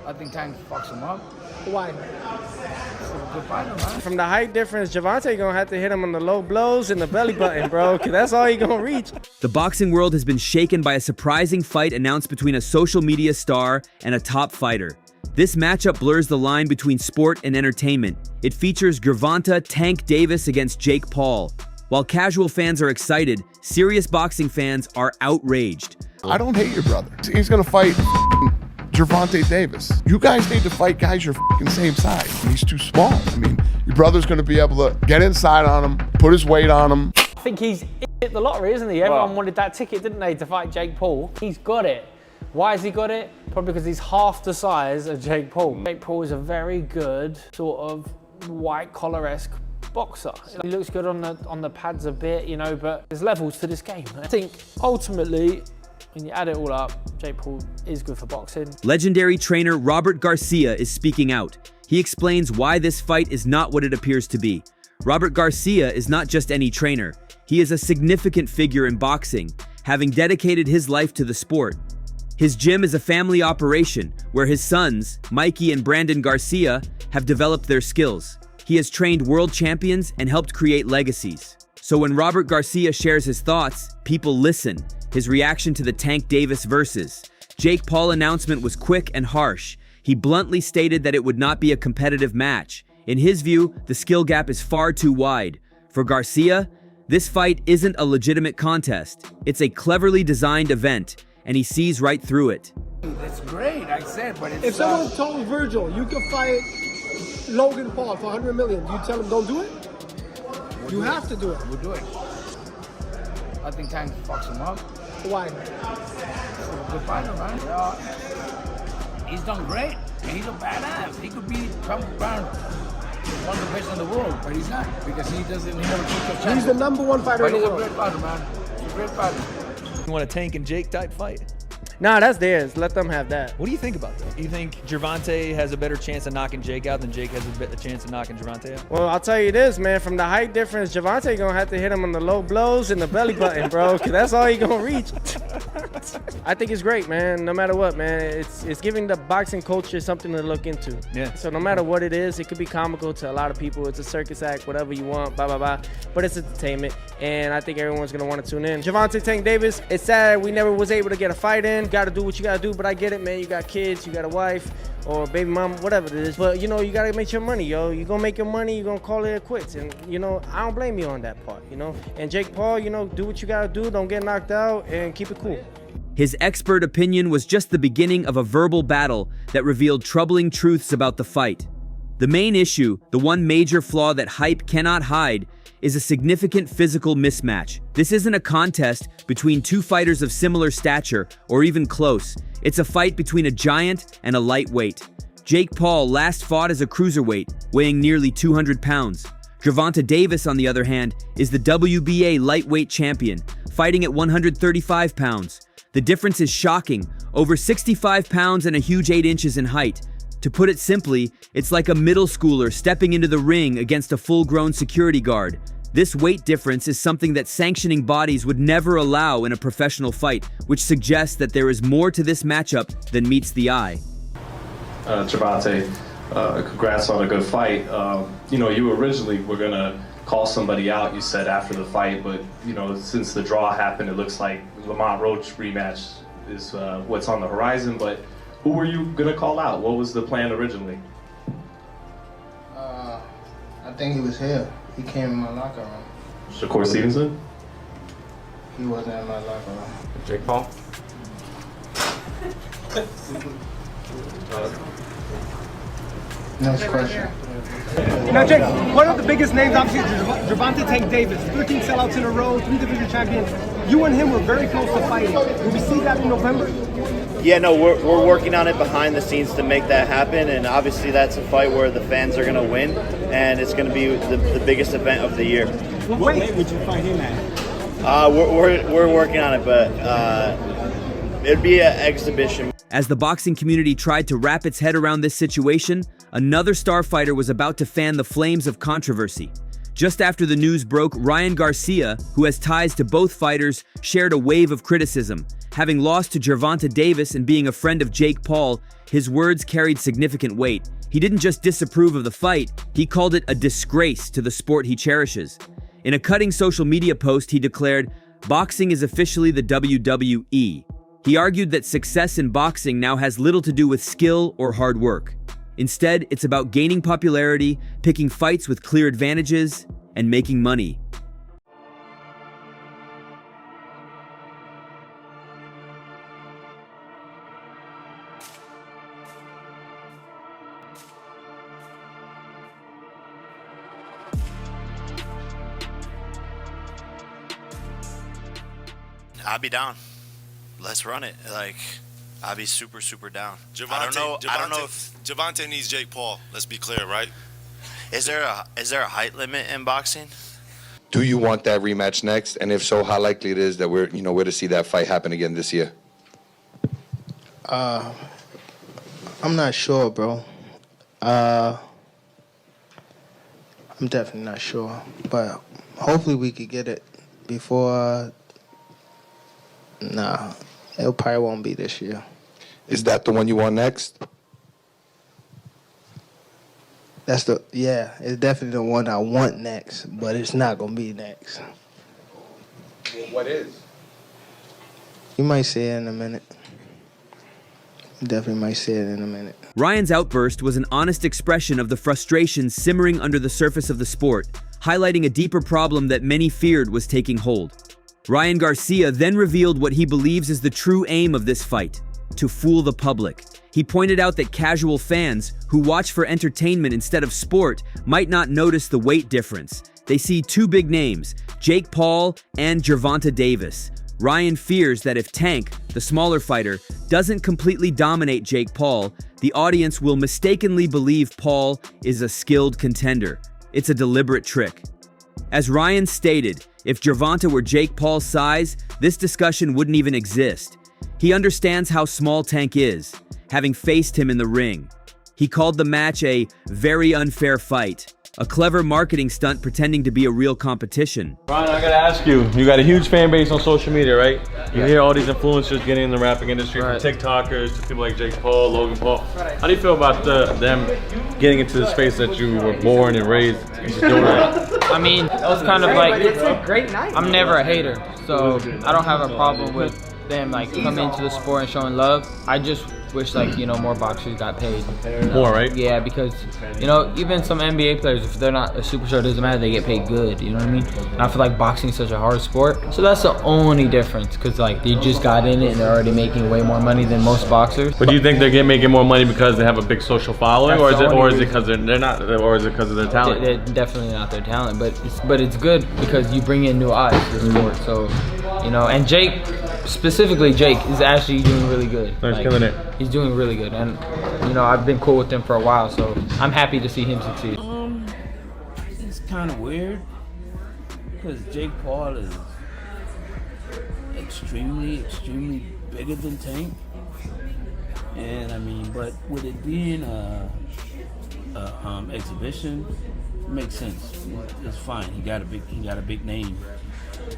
I think Tank fucks him up. Why? He's a good fighter, man. From the height difference, Gervonta gonna have to hit him on the low blows and the belly button, bro, because that's all he gonna reach. The boxing world has been shaken by a surprising fight announced between a social media star and a top fighter. This matchup blurs the line between sport and entertainment. It features Gervonta Tank Davis against Jake Paul. While casual fans are excited, serious boxing fans are outraged. I don't hate your brother. He's gonna fight Gervonta Davis. You guys need to fight guys your same size. He's too small. I mean, your brother's gonna be able to get inside on him, put his weight on him. I think he's hit the lottery, isn't he? Everyone wanted that ticket, didn't they, to fight Jake Paul? He's got it. Why has he got it? Probably because he's half the size of Jake Paul. Jake Paul is a very good sort of white collar-esque boxer. He looks good on the pads a bit, you know, but there's levels to this game. I think ultimately, when you add it all up, Jake Paul is good for boxing. Legendary trainer Robert Garcia is speaking out. He explains why this fight is not what it appears to be. Robert Garcia is not just any trainer. He is a significant figure in boxing, having dedicated his life to the sport. His gym is a family operation where his sons, Mikey and Brandon Garcia, have developed their skills. He has trained world champions and helped create legacies. So when Robert Garcia shares his thoughts, people listen. His reaction to the Tank Davis versus Jake Paul announcement was quick and harsh. He bluntly stated that it would not be a competitive match. In his view, the skill gap is far too wide. For Garcia, this fight isn't a legitimate contest. It's a cleverly designed event, and he sees right through it. It's great, I said, but it's... If someone told Virgil you could fight Logan Paul for 100 million, you tell him don't do it? You have to do it. We'll do it. I think Tank fucks him up. Why? He's a good fighter, man. He's done great. He's a badass. He could be Trump around one of the best in the world, but he's not because he never took a chance. He's the #1 fighter in the world. He's a great fighter, man. He's a great fighter. You want a Tank and Jake type fight? Nah, that's theirs. Let them have that. What do you think about that? You think Gervonta has a better chance of knocking Jake out than Jake has a chance of knocking Gervonta out? Well, I'll tell you this, man. From the height difference, Gervonta gonna have to hit him on the low blows and the belly button, bro, because that's all he gonna reach. I think it's great, man. No matter what, man, it's giving the boxing culture something to look into. Yeah. So no matter what it is, it could be comical to a lot of people. It's a circus act, whatever you want, blah blah blah. But it's entertainment, and I think everyone's gonna want to tune in. Gervonta Tank Davis. It's sad we never was able to get a fight in. Got to do what you gotta do, but I get it, man. You got kids, you got a wife, or baby mom, whatever it is. But you know, you gotta make your money, yo. You gonna make your money, you gonna call it quits, and you know, I don't blame you on that part, you know. And Jake Paul, you know, do what you gotta do. Don't get knocked out, and keep it cool. His expert opinion was just the beginning of a verbal battle that revealed troubling truths about the fight. The main issue, the one major flaw that hype cannot hide, is a significant physical mismatch. This isn't a contest between two fighters of similar stature or even close. It's a fight between a giant and a lightweight. Jake Paul last fought as a cruiserweight, weighing nearly 200 pounds. Gervonta Davis, on the other hand, is the WBA lightweight champion, fighting at 135 pounds. The difference is shocking, over 65 pounds and a huge 8 inches in height. To put it simply, it's like a middle schooler stepping into the ring against a full-grown security guard. This weight difference is something that sanctioning bodies would never allow in a professional fight, which suggests that there is more to this matchup than meets the eye. Gervonta, congrats on a good fight. You know, you originally were gonna call somebody out, you said, after the fight, but you know, since the draw happened, it looks like Lamont Roach rematch is what's on the horizon. But who were you gonna call out? What was the plan originally? I think he was here. He came in my locker room. Shakur Stevenson? He wasn't in my locker room. Jake Paul? Next question. Now, Jake, what are the biggest names? Obviously, Gervonta Tank Davis, 13 sellouts in a row, 3 division champions. You and him were very close to fighting. Will we see that in November? Yeah, no, we're working on it behind the scenes to make that happen, and obviously that's a fight where the fans are going to win, and it's going to be the biggest event of the year. What weight would you fight him at? We're working on it, but it'd be an exhibition. As the boxing community tried to wrap its head around this situation, another star fighter was about to fan the flames of controversy. Just after the news broke, Ryan Garcia, who has ties to both fighters, shared a wave of criticism. Having lost to Gervonta Davis and being a friend of Jake Paul, his words carried significant weight. He didn't just disapprove of the fight, he called it a disgrace to the sport he cherishes. In a cutting social media post, he declared, "Boxing is officially the WWE." He argued that success in boxing now has little to do with skill or hard work. Instead, it's about gaining popularity, picking fights with clear advantages, and making money. I'll be down. Let's run it. Like, I'll be super, super down. I don't know if Gervonta needs Jake Paul. Let's be clear, right? is there a height limit in boxing? Do you want that rematch next? And if so, how likely it is that we're to see that fight happen again this year? I'm not sure, bro. I'm definitely not sure, but hopefully we could get it before. Nah, it probably won't be this year. Is that the one you want next? It's definitely the one I want next, but it's not gonna be next. What is? You might see it in a minute. You definitely might see it in a minute. Ryan's outburst was an honest expression of the frustration simmering under the surface of the sport, highlighting a deeper problem that many feared was taking hold. Ryan Garcia then revealed what he believes is the true aim of this fight: to fool the public. He pointed out that casual fans, who watch for entertainment instead of sport, might not notice the weight difference. They see two big names, Jake Paul and Gervonta Davis. Ryan fears that if Tank, the smaller fighter, doesn't completely dominate Jake Paul, the audience will mistakenly believe Paul is a skilled contender. It's a deliberate trick. As Ryan stated, if Gervonta were Jake Paul's size, this discussion wouldn't even exist. He understands how small Tank is, having faced him in the ring. He called the match a very unfair fight, a clever marketing stunt pretending to be a real competition. Ryan, I gotta ask you, you got a huge fan base on social media, right? You hear all these influencers getting in the rapping industry, from TikTokers to people like Jake Paul, Logan Paul. How do you feel about them getting into the space that you were born and raised into doing that? I mean, it's kind of like, it's a great night. I'm never a hater, so I don't have a problem with them like coming into the sport and showing love. I just wish more boxers got paid. More, right? Yeah, because even some NBA players, if they're not a superstar, it doesn't matter, they get paid good, you know what I mean? And I feel like boxing is such a hard sport, so that's the only difference, because they just got in it and they're already making way more money than most boxers. But do you think they're making more money because they have a big social following, or is it because they're not, or is it because of their talent? They're definitely not their talent, but it's good because you bring in new eyes to the sport. So and Jake, specifically Jake, is actually doing really good. He's killing it. He's doing really good, and I've been cool with him for a while, so I'm happy to see him succeed. It's kind of weird because Jake Paul is extremely bigger than Tank, and but with it being a exhibition, it makes sense. It's fine. He got a big name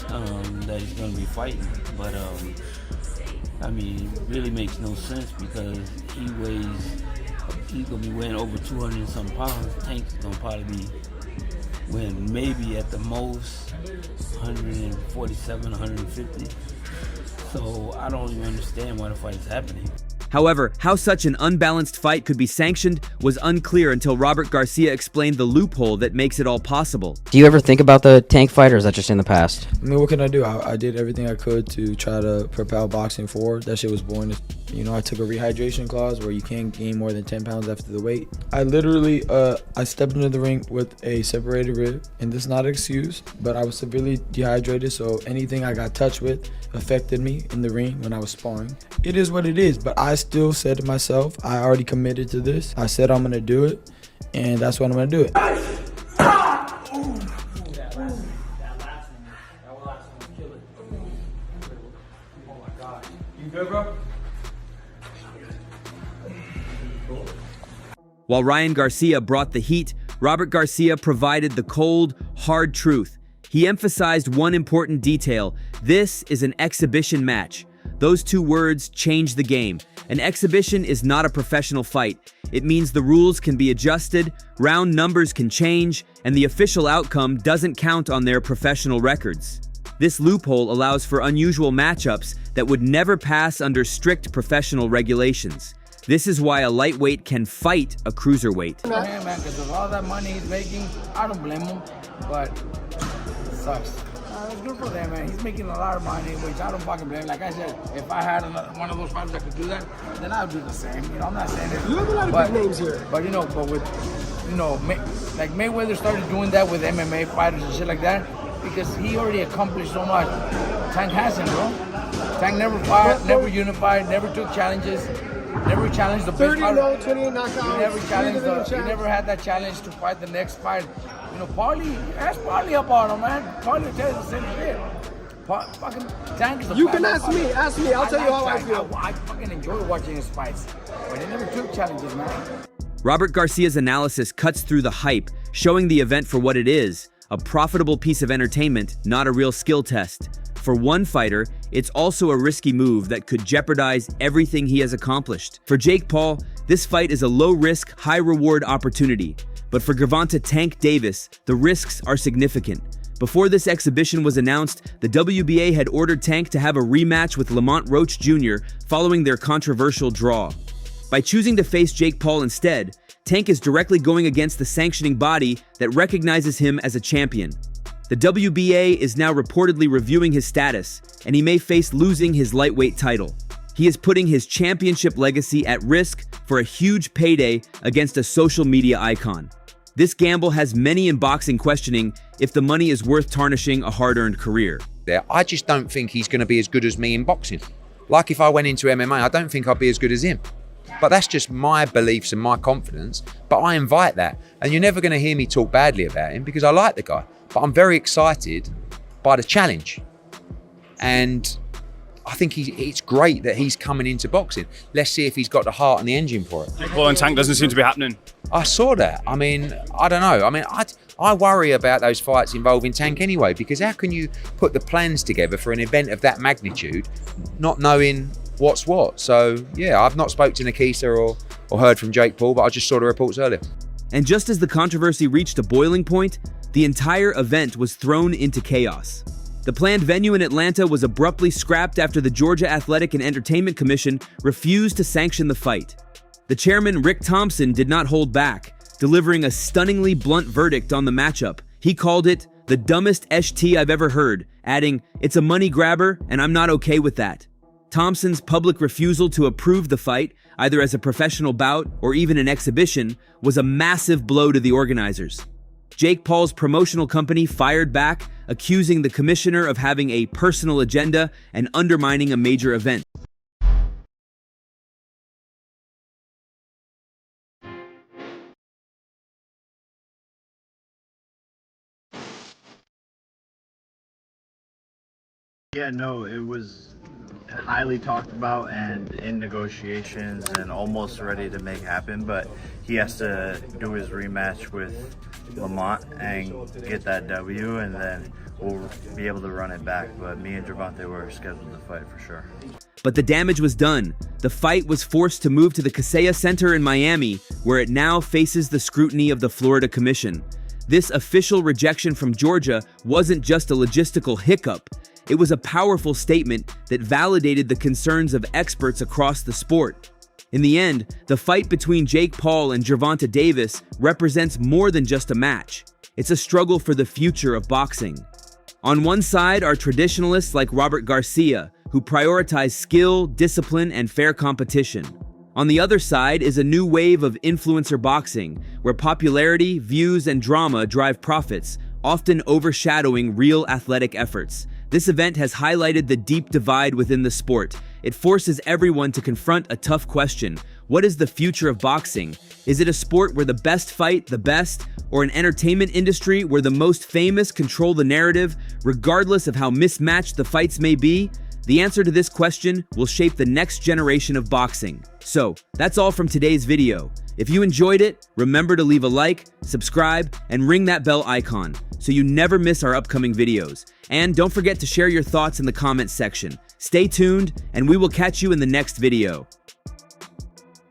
that he's going to be fighting, but it really makes no sense because he's going to be weighing over 200 and some pounds. Tank's going to probably be weighing maybe at the most 147, 150. So I don't even understand why the fight is happening. However, how such an unbalanced fight could be sanctioned was unclear until Robert Garcia explained the loophole that makes it all possible. Do you ever think about the Tank fight, or is that just in the past? What can I do? I did everything I could to try to propel boxing forward. That shit was born. I took a rehydration clause where you can't gain more than 10 pounds after the weight. I literally, I stepped into the ring with a separated rib, and this is not an excuse, but I was severely dehydrated, so anything I got touched with affected me in the ring when I was sparring. It is what it is, but I still said to myself, I already committed to this. I said I'm gonna do it, and that's what I'm gonna do it. You good, bro? While Ryan Garcia brought the heat, Robert Garcia provided the cold, hard truth. He emphasized one important detail. This is an exhibition match. Those two words change the game. An exhibition is not a professional fight. It means the rules can be adjusted, round numbers can change, and the official outcome doesn't count on their professional records. This loophole allows for unusual matchups that would never pass under strict professional regulations. This is why a lightweight can fight a cruiserweight. For him, man, because of all that money he's making, I don't blame him, but it sucks. It's good for them, man. He's making a lot of money, which I don't fucking blame. Like I said, if I had one of those fighters that could do that, then I would do the same. You know, I'm not saying it. You have a lot of big names here. But you know, like Mayweather started doing that with MMA fighters and shit like that because he already accomplished so much. Tank hasn't, bro. Tank never fought, never unified, never took challenges. Never challenged the best fighter. 30-0, 28 knockouts. He never had that challenge to fight the next fight. You know, Paulie, ask Paulie about him, man. Paulie will tell you the same shit. Fucking Tank is the You can ask me, I'll tell you how I feel. I fucking enjoy watching his fights, but he never took challenges, man. Robert Garcia's analysis cuts through the hype, showing the event for what it is, a profitable piece of entertainment, not a real skill test. For one fighter, it's also a risky move that could jeopardize everything he has accomplished. For Jake Paul, this fight is a low-risk, high-reward opportunity. But for Gervonta "Tank" Davis, the risks are significant. Before this exhibition was announced, the WBA had ordered Tank to have a rematch with Lamont Roach Jr. following their controversial draw. By choosing to face Jake Paul instead, Tank is directly going against the sanctioning body that recognizes him as a champion. The WBA is now reportedly reviewing his status, and he may face losing his lightweight title. He is putting his championship legacy at risk for a huge payday against a social media icon. This gamble has many in boxing questioning if the money is worth tarnishing a hard-earned career. I just don't think he's going to be as good as me in boxing. Like if I went into MMA, I don't think I'd be as good as him. But that's just my beliefs and my confidence. But I invite that. And you're never going to hear me talk badly about him because I like the guy. But I'm very excited by the challenge. And I think it's great that he's coming into boxing. Let's see if he's got the heart and the engine for it. Jake Paul and Tank doesn't seem to be happening. I saw that. I mean, I don't know. I mean, I worry about those fights involving Tank anyway, because how can you put the plans together for an event of that magnitude, not knowing what's what? So, yeah, I've not spoke to Nikita or heard from Jake Paul, but I just saw the reports earlier. And just as the controversy reached a boiling point, the entire event was thrown into chaos. The planned venue in Atlanta was abruptly scrapped after the Georgia Athletic and Entertainment Commission refused to sanction the fight. The chairman, Rick Thompson, did not hold back, delivering a stunningly blunt verdict on the matchup. He called it the dumbest ST I've ever heard, adding, "It's a money grabber, and I'm not okay with that." Thompson's public refusal to approve the fight, either as a professional bout or even an exhibition, was a massive blow to the organizers. Jake Paul's promotional company fired back, accusing the commissioner of having a personal agenda and undermining a major event. Yeah, no, it was highly talked about and in negotiations and almost ready to make happen, but he has to do his rematch with Lamont and get that W, and then we'll be able to run it back. But me and Gervonta were scheduled to fight for sure. But the damage was done. The fight was forced to move to the Kaseya Center in Miami, where it now faces the scrutiny of the Florida Commission. This official rejection from Georgia wasn't just a logistical hiccup. It was a powerful statement that validated the concerns of experts across the sport. In the end, the fight between Jake Paul and Gervonta Davis represents more than just a match. It's a struggle for the future of boxing. On one side are traditionalists like Robert Garcia, who prioritize skill, discipline, and fair competition. On the other side is a new wave of influencer boxing, where popularity, views, and drama drive profits, often overshadowing real athletic efforts. This event has highlighted the deep divide within the sport. It forces everyone to confront a tough question. What is the future of boxing? Is it a sport where the best fight the best, or an entertainment industry where the most famous control the narrative, regardless of how mismatched the fights may be? The answer to this question will shape the next generation of boxing. So, that's all from today's video. If you enjoyed it, remember to leave a like, subscribe, and ring that bell icon so you never miss our upcoming videos. And don't forget to share your thoughts in the comments section. Stay tuned, and we will catch you in the next video.